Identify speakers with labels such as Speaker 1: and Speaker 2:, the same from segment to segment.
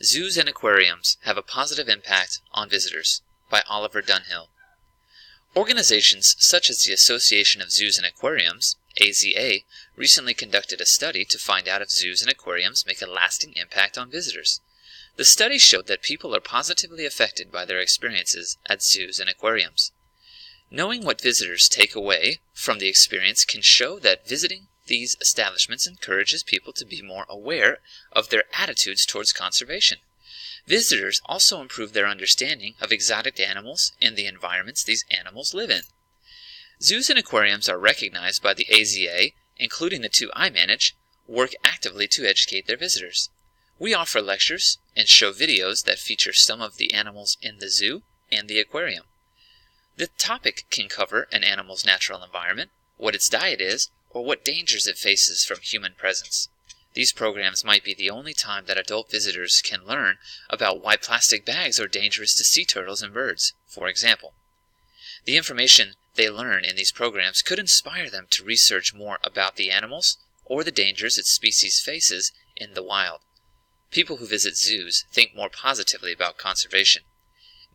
Speaker 1: Zoos and Aquariums Have a Positive Impact on Visitors by Oliver Dunhill. Organizations such as the Association of Zoos and Aquariums, AZA, recently conducted a study to find out if zoos and aquariums make a lasting impact on visitors. The study showed that people are positively affected by their experiences at zoos and aquariums. Knowing what visitors take away from the experience can show that visiting these establishments encourages people to be more aware of their attitudes towards conservation. Visitors also improve their understanding of exotic animals and the environments these animals live in. Zoos and aquariums are recognized by the AZA, including the two I manage, work actively to educate their visitors. We offer lectures and show videos that feature some of the animals in the zoo and the aquarium. The topic can cover an animal's natural environment, what its diet is, or what dangers it faces from human presence. These programs might be the only time that adult visitors can learn about why plastic bags are dangerous to sea turtles and birds, for example. The information they learn in these programs could inspire them to research more about the animals or the dangers its species faces in the wild. People who visit zoos think more positively about conservation.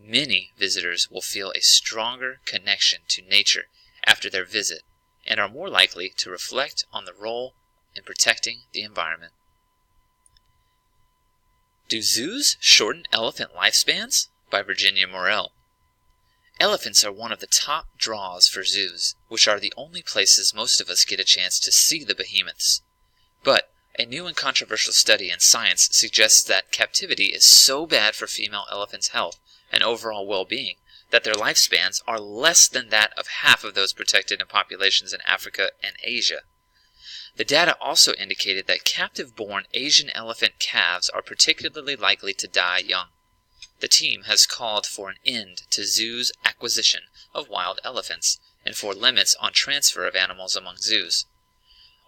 Speaker 1: Many visitors will feel a stronger connection to nature after their visit and are more likely to reflect on the role in protecting the environment. Do zoos shorten elephant lifespans? By Virginia Morell. Elephants are one of the top draws for zoos, which are the only places most of us get a chance to see the behemoths. But a new and controversial study in Science suggests that captivity is so bad for female elephants' health and overall well-being that their lifespans are less than that of half of those protected in populations in Africa and Asia. The data also indicated that captive-born Asian elephant calves are particularly likely to die young. The team has called for an end to zoos' acquisition of wild elephants and for limits on transfer of animals among zoos.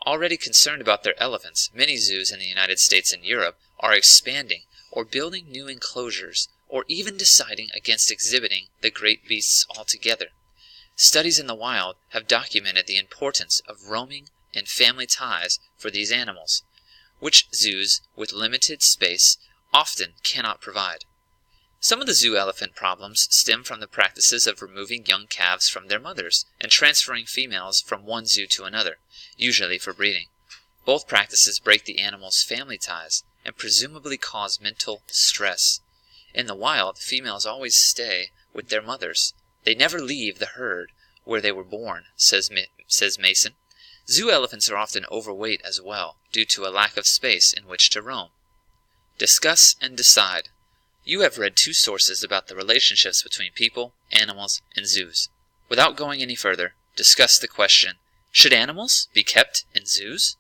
Speaker 1: Already concerned about their elephants, many zoos in the United States and Europe are expanding or building new enclosures or even deciding against exhibiting the great beasts altogether. Studies in the wild have documented the importance of roaming and family ties for these animals, which zoos with limited space often cannot provide. Some of the zoo elephant problems stem from the practices of removing young calves from their mothers and transferring females from one zoo to another, usually for breeding. Both practices break the animal's family ties and presumably cause mental stress. In the wild, females always stay with their mothers. They never leave the herd where they were born, says Mason. Zoo elephants are often overweight as well, due to a lack of space in which to roam. Discuss and decide. You have read two sources about the relationships between people, animals, and zoos. Without going any further, discuss the question, should animals be kept in zoos?